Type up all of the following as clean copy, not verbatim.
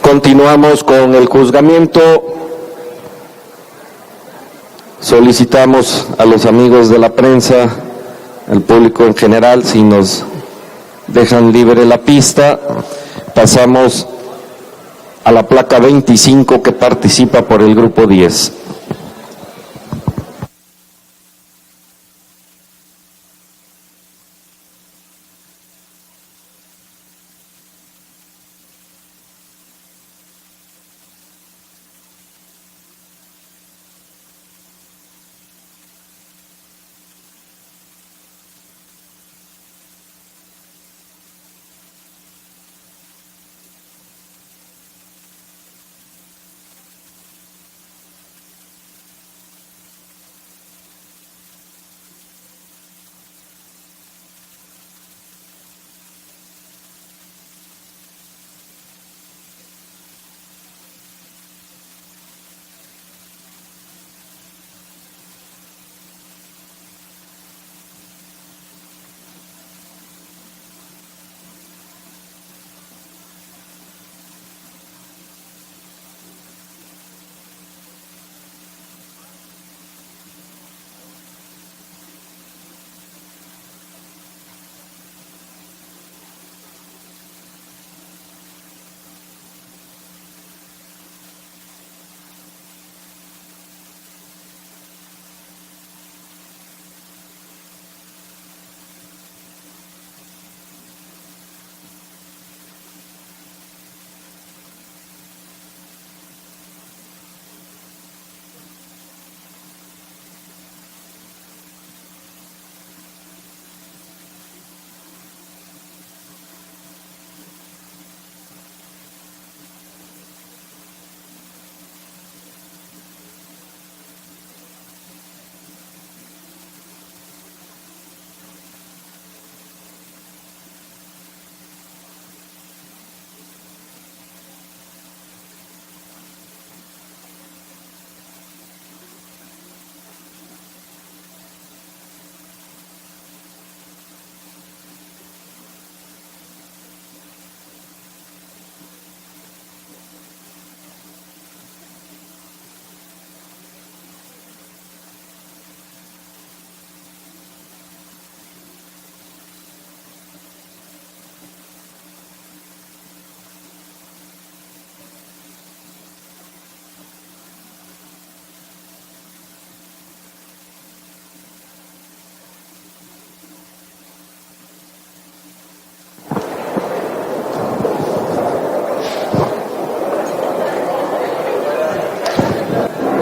Continuamos con el juzgamiento. Solicitamos a los amigos de la prensa, al público en general, si nos dejan libre la pista. Pasamos a la placa 25 que participa por el grupo 10.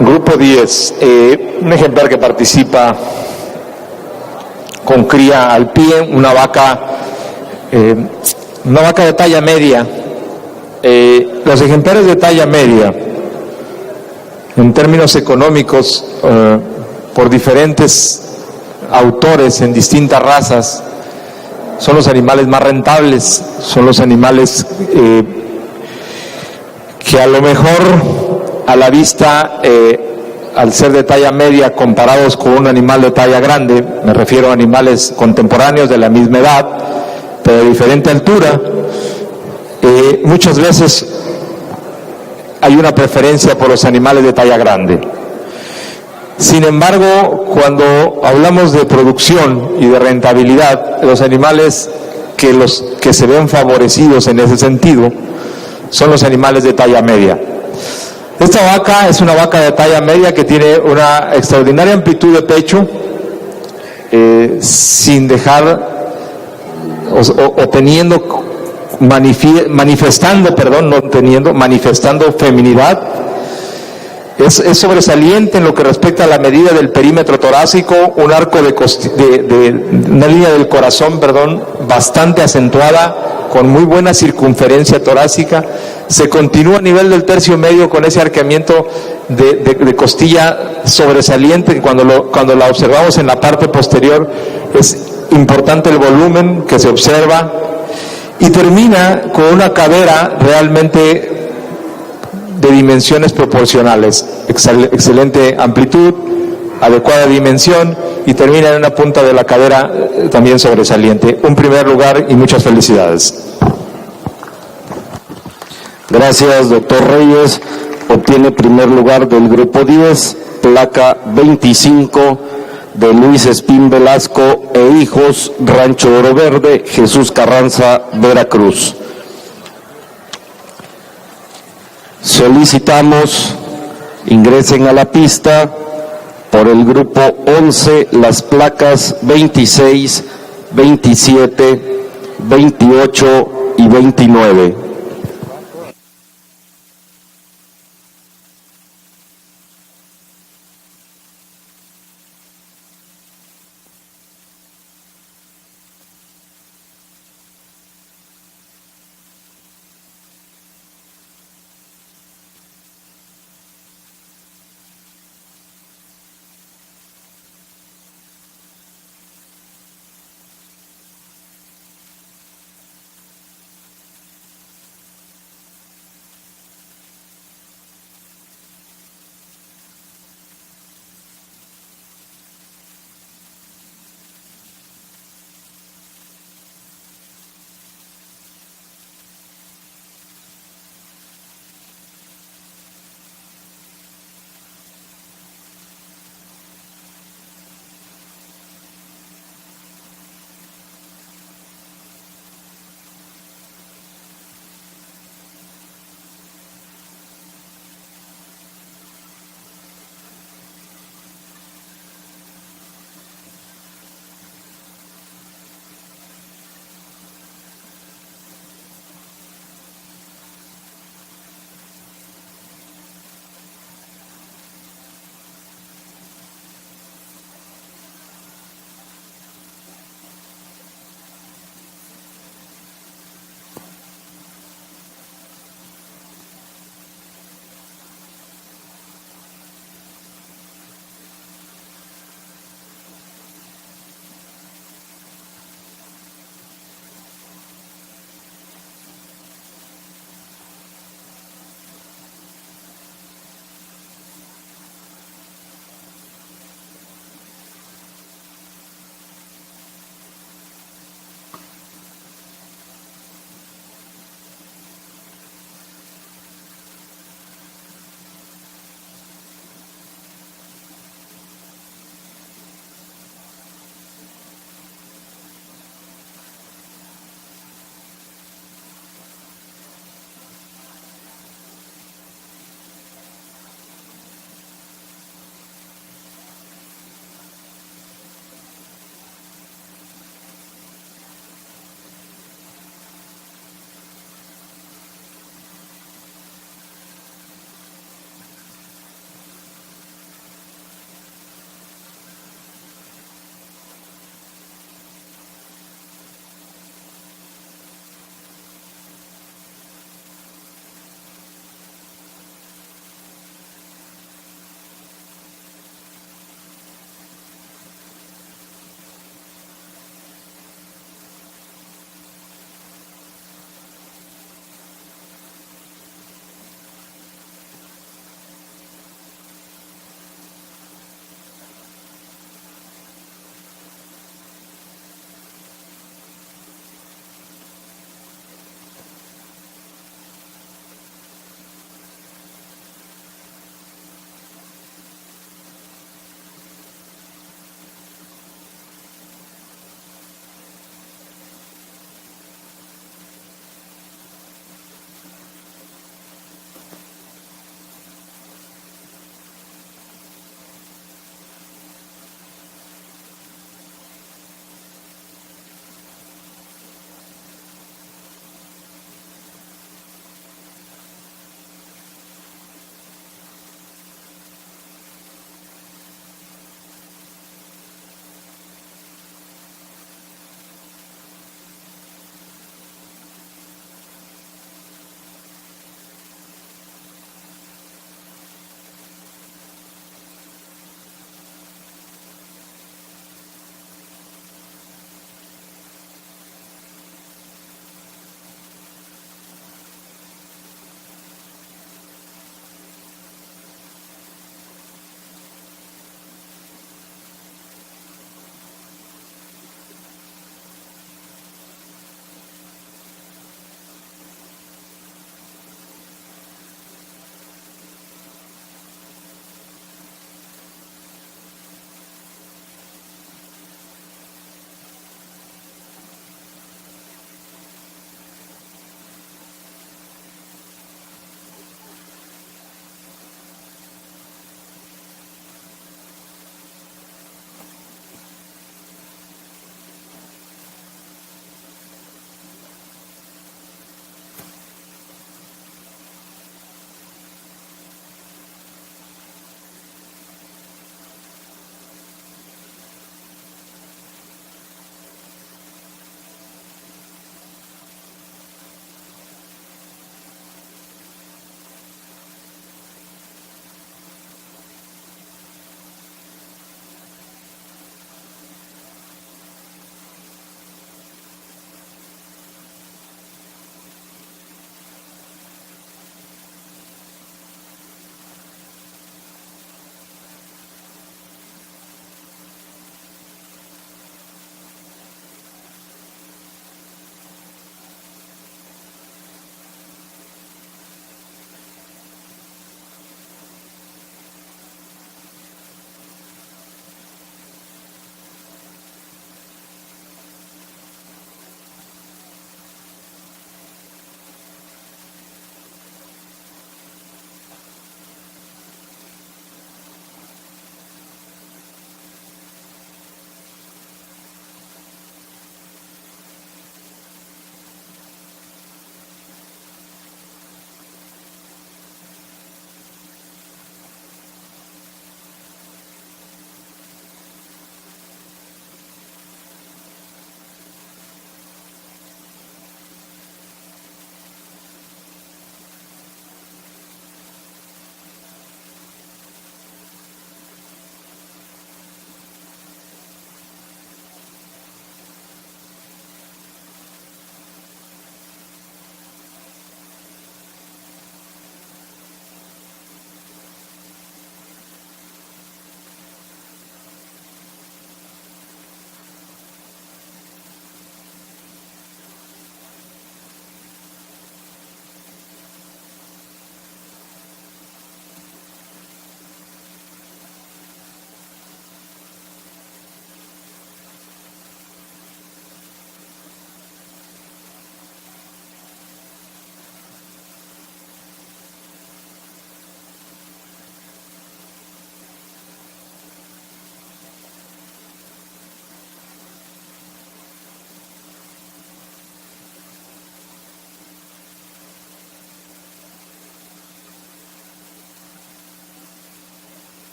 Grupo 10, un ejemplar que participa con cría al pie, una vaca de talla media. Los ejemplares de talla media, en términos económicos, por diferentes autores en distintas razas, son los animales más rentables, son los animales que a lo mejor a la vista, al ser de talla media comparados con un animal de talla grande, me refiero a animales contemporáneos de la misma edad, pero de diferente altura, muchas veces hay una preferencia por los animales de talla grande. Sin embargo, cuando hablamos de producción y de rentabilidad, los animales que se ven favorecidos en ese sentido son los animales de talla media. Esta vaca es una vaca de talla media que tiene una extraordinaria amplitud de pecho, sin dejar manifestando feminidad. Es sobresaliente en lo que respecta a la medida del perímetro torácico, un arco una línea del corazón, bastante acentuada, con muy buena circunferencia torácica. Se continúa a nivel del tercio medio con ese arqueamiento de costilla sobresaliente. Cuando la observamos en la parte posterior, es importante el volumen que se observa, y termina con una cadera realmente de dimensiones proporcionales, excelente amplitud, adecuada dimensión, y termina en una punta de la cadera también sobresaliente. Un primer lugar y muchas felicidades. Gracias, doctor Reyes. Obtiene primer lugar del grupo 10, placa 25, de Luis Espín Velasco e hijos, Rancho Oro Verde, Jesús Carranza, Veracruz. Solicitamos ingresen a la pista por el grupo 11 las placas 26, 27, 28 y 29.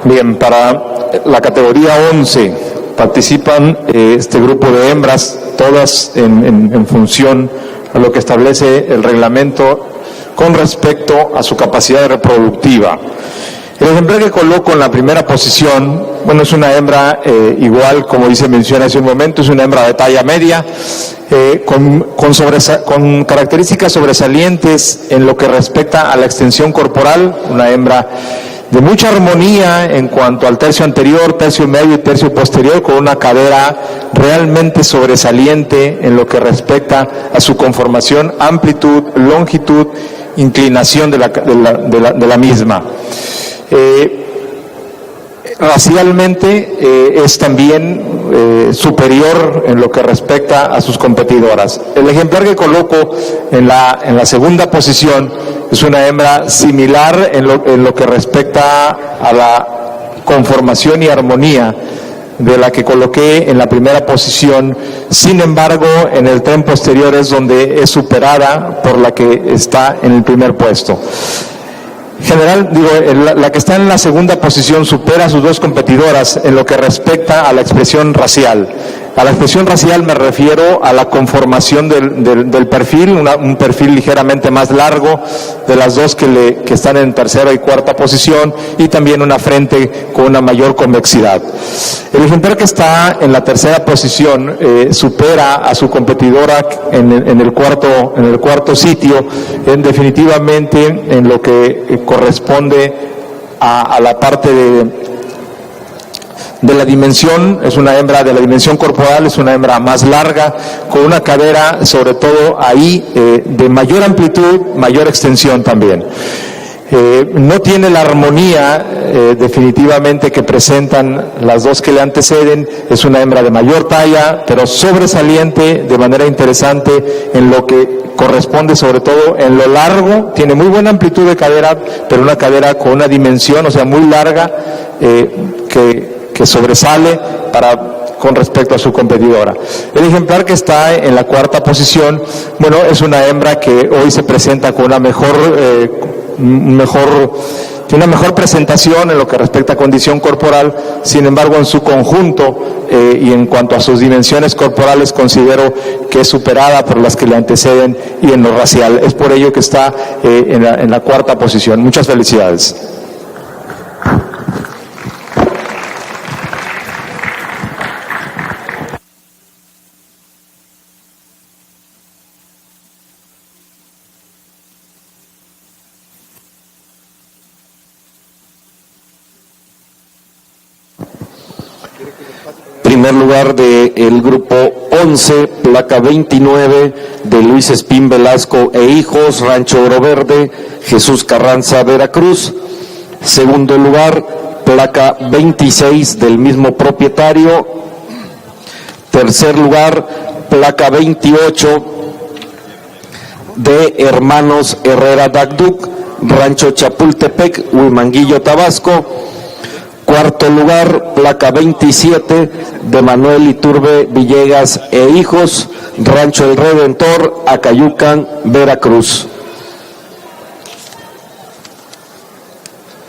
Bien, para la categoría 11 participan este grupo de hembras, todas en función a lo que establece el reglamento con respecto a su capacidad reproductiva. El ejemplar que coloco en la primera posición, bueno, es una hembra igual, como mencioné hace un momento, es una hembra de talla media, con características sobresalientes en lo que respecta a la extensión corporal, una hembra de mucha armonía en cuanto al tercio anterior, tercio medio y tercio posterior, con una cadera realmente sobresaliente en lo que respecta a su conformación, amplitud, longitud, inclinación de la misma. Racialmente es también superior en lo que respecta a sus competidoras. El ejemplar que coloco en la segunda posición es una hembra similar en lo que respecta a la conformación y armonía de la que coloqué en la primera posición. Sin embargo, en el tren posterior es donde es superada por la que está en el primer puesto. La que está en la segunda posición supera a sus dos competidoras en lo que respecta a la expresión racial. A la expresión racial me refiero a la conformación del perfil, un perfil ligeramente más largo de las dos que están en tercera y cuarta posición, y también una frente con una mayor convexidad. El ejemplar que está en la tercera posición supera a su competidora en el cuarto sitio, definitivamente en lo que corresponde a la parte de la dimensión. Es una hembra de la dimensión corporal, es una hembra más larga, con una cadera sobre todo ahí de mayor amplitud, mayor extensión también. No tiene la armonía definitivamente que presentan las dos que le anteceden. Es una hembra de mayor talla, pero sobresaliente de manera interesante en lo que corresponde sobre todo en lo largo. Tiene muy buena amplitud de cadera, pero una cadera con una dimensión, o sea, muy larga, que sobresale con respecto a su competidora. El ejemplar que está en la cuarta posición, bueno, es una hembra que hoy se presenta con una tiene una mejor presentación en lo que respecta a condición corporal. Sin embargo, en su conjunto y en cuanto a sus dimensiones corporales, considero que es superada por las que le anteceden y en lo racial. Es por ello que está en la cuarta posición. Muchas felicidades. Primer lugar del grupo 11, placa 29, de Luis Espín Velasco e hijos, Rancho Oro Verde, Jesús Carranza, Veracruz. Segundo lugar, placa 26 del mismo propietario. Tercer lugar, placa 28 de Hermanos Herrera Dagduc, Rancho Chapultepec, Huimanguillo, Tabasco. Cuarto lugar, placa 27 de Manuel Iturbe Villegas e hijos, Rancho El Redentor, Acayucan, Veracruz.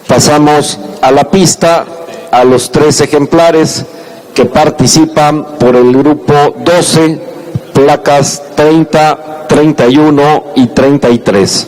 Pasamos a la pista a los 3 ejemplares que participan por el grupo 12, placas 30, 31 y 33.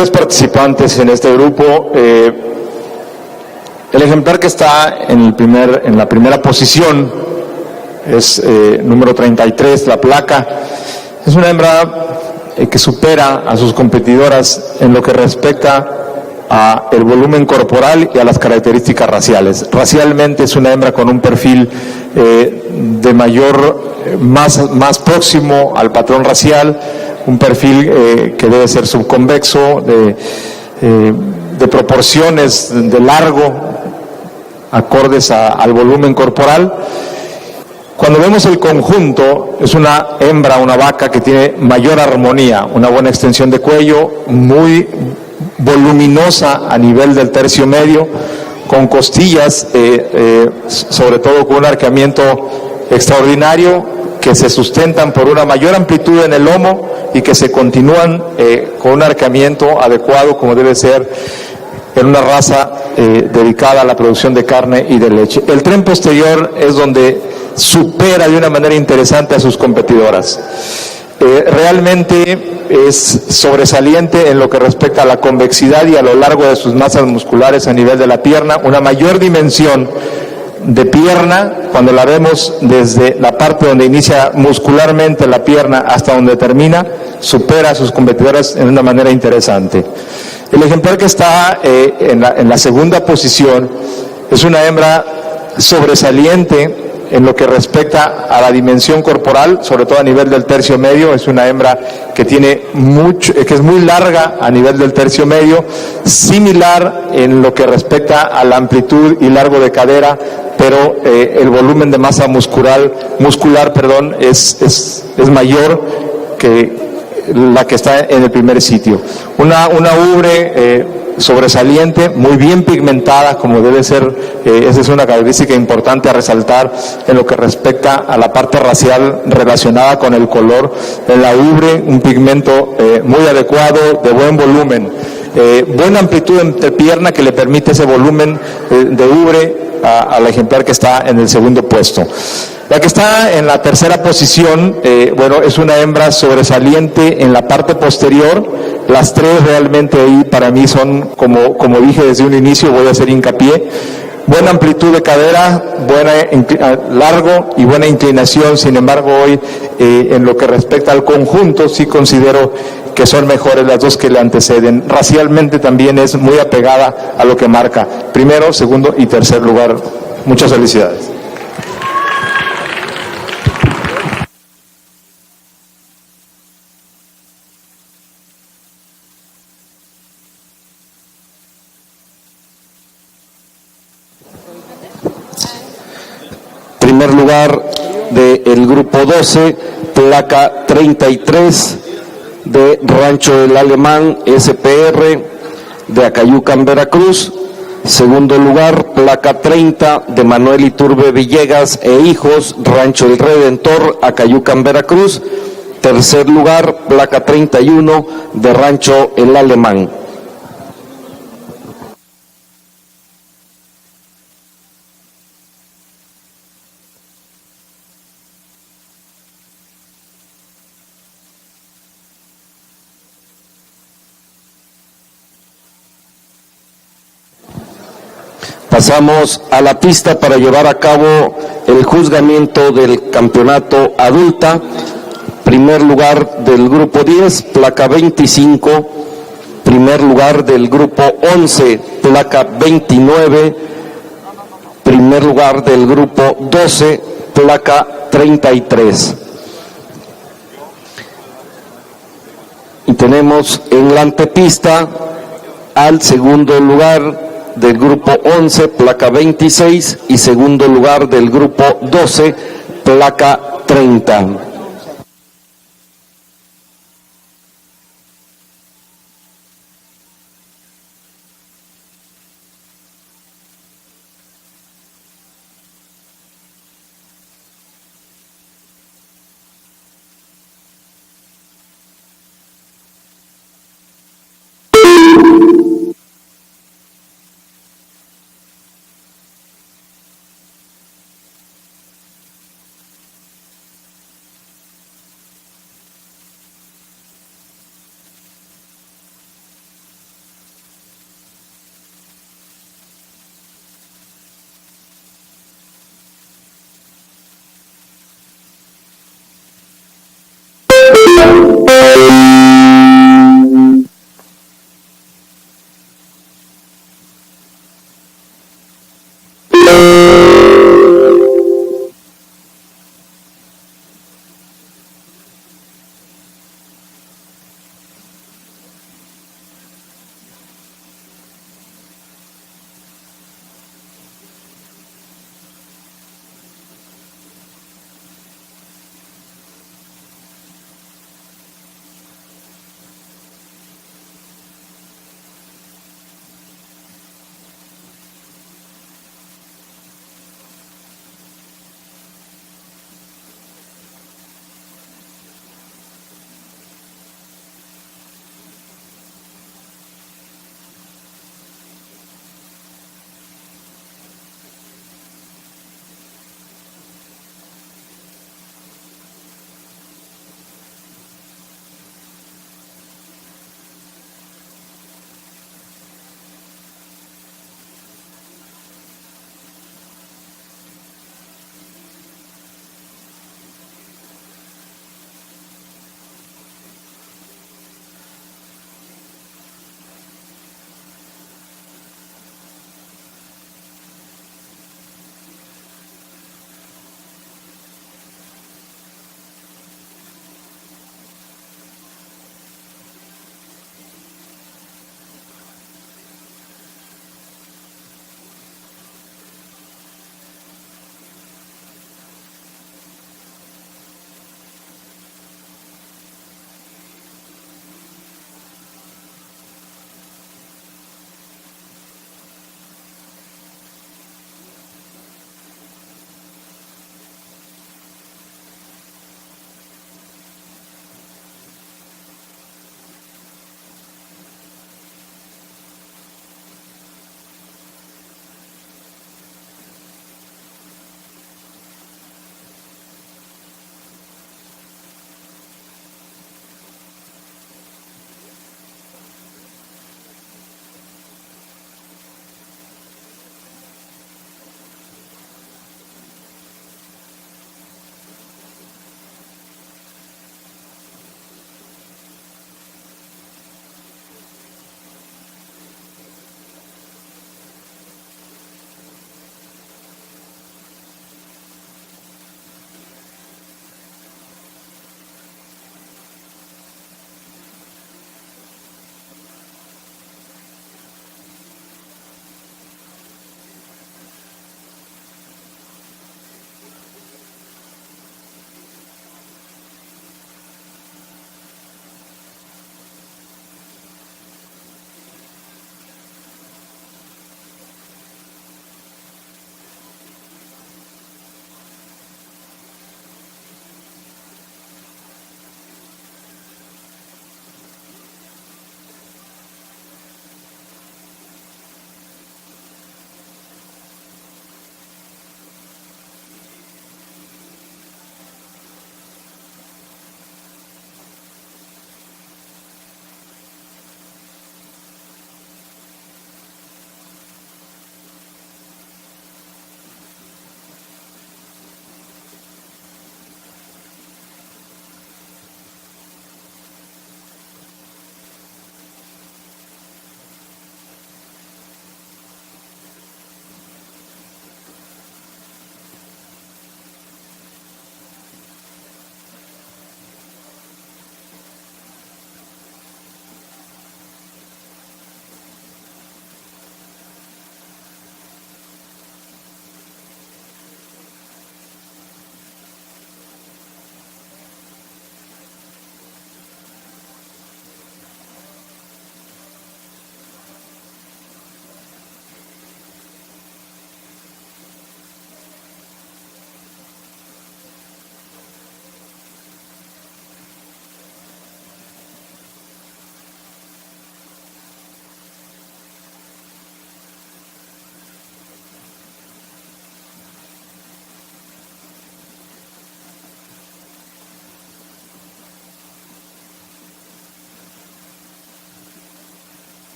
3 participantes en este grupo. El ejemplar que está en la primera posición es número 33, la placa. Es una hembra que supera a sus competidoras en lo que respecta a el volumen corporal y a las características raciales. Racialmente es una hembra con un perfil de más próximo al patrón racial, un perfil que debe ser subconvexo, de proporciones de largo, acordes al volumen corporal. Cuando vemos el conjunto, es una hembra, una vaca que tiene mayor armonía, una buena extensión de cuello, muy voluminosa a nivel del tercio medio, con costillas, sobre todo con un arqueamiento extraordinario, que se sustentan por una mayor amplitud en el lomo y que se continúan con un arqueamiento adecuado como debe ser en una raza dedicada a la producción de carne y de leche. El tren posterior es donde supera de una manera interesante a sus competidoras. Realmente es sobresaliente en lo que respecta a la convexidad y a lo largo de sus masas musculares a nivel de la pierna, una mayor dimensión de pierna, cuando la vemos desde la parte donde inicia muscularmente la pierna hasta donde termina, supera a sus competidoras en una manera interesante. El ejemplar que está en la segunda posición es una hembra sobresaliente en lo que respecta a la dimensión corporal, sobre todo a nivel del tercio medio. Es una hembra que que es muy larga a nivel del tercio medio, similar en lo que respecta a la amplitud y largo de cadera, pero el volumen de masa muscular, es mayor que la que está en el primer sitio. Una ubre sobresaliente, muy bien pigmentada, como debe ser. Esa es una característica importante a resaltar en lo que respecta a la parte racial relacionada con el color. En la ubre, un pigmento muy adecuado, de buen volumen, buena amplitud entre pierna que le permite ese volumen de ubre al ejemplar que está en el segundo puesto. La que está en la tercera posición, es una hembra sobresaliente en la parte posterior. Las tres realmente ahí para mí son, como dije desde un inicio, voy a hacer hincapié, buena amplitud de cadera, largo y buena inclinación. Sin embargo, hoy en lo que respecta al conjunto, sí considero que son mejores las dos que le anteceden. Racialmente también es muy apegada a lo que marca primero, segundo y tercer lugar. Muchas felicidades. Primer lugar del grupo 12, placa 33 de Rancho El Alemán, SPR, de Acayucan, Veracruz. Segundo lugar, placa 30 de Manuel Iturbe Villegas e hijos, Rancho El Redentor, Acayucan, Veracruz. Tercer lugar, placa 31 de Rancho El Alemán. Pasamos a la pista para llevar a cabo el juzgamiento del campeonato adulta. Primer lugar del grupo 10, placa 25. Primer lugar del grupo 11, placa 29. Primer lugar del grupo 12, placa 33. Y tenemos en la antepista al segundo lugar del grupo 11, placa 26, y segundo lugar del grupo 12, placa 30.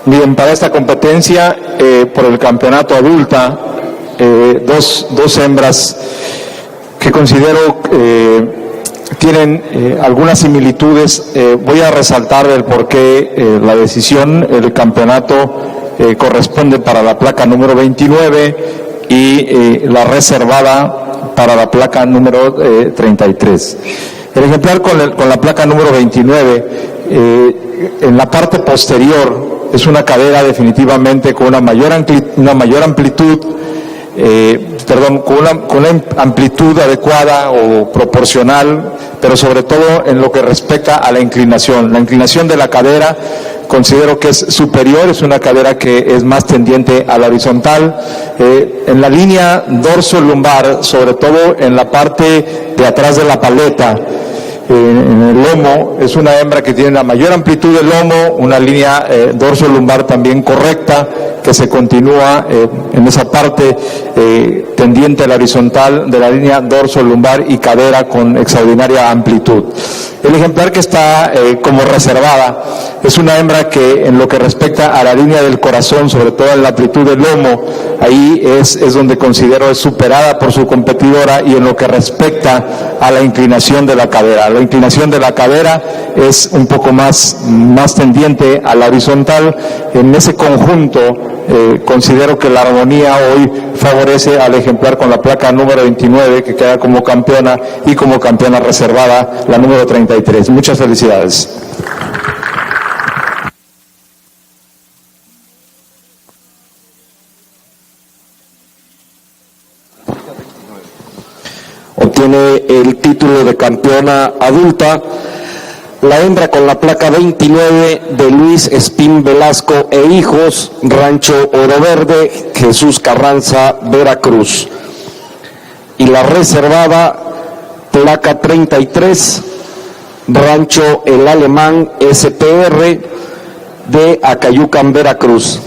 Bien, para esta competencia, por el campeonato adulta, dos hembras que considero tienen algunas similitudes. Voy a resaltar el por qué la decisión. El campeonato corresponde para la placa número 29 y la reservada para la placa número 33. El ejemplar con la placa número 29, en la parte posterior, es una cadera definitivamente con una mayor amplitud, con una amplitud adecuada o proporcional, pero sobre todo en lo que respecta a la inclinación. La inclinación de la cadera considero que es superior, es una cadera que es más tendiente a la horizontal. En la línea dorso-lumbar, sobre todo en la parte de atrás de la paleta, en el lomo, es una hembra que tiene la mayor amplitud del lomo, una línea dorso-lumbar también correcta, que se continúa en esa parte tendiente a la horizontal de la línea dorso-lumbar y cadera con extraordinaria amplitud. El ejemplar que está como reservada es una hembra que, en lo que respecta a la línea del corazón, sobre todo en la amplitud del lomo, ahí es donde considero es superada por su competidora, y en lo que respecta a la inclinación de la cadera. La inclinación de la cadera es un poco más tendiente a la horizontal. En ese conjunto considero que la armonía hoy favorece al ejemplar con la placa número 29, que queda como campeona, y como campeona reservada la número 33. Muchas felicidades. Obtiene el título de campeona adulta la hembra con la placa 29 de Luis Espín Velasco e Hijos, Rancho Oro Verde, Jesús Carranza, Veracruz. Y la reservada, placa 33, Rancho El Alemán SPR de Acayucan, Veracruz.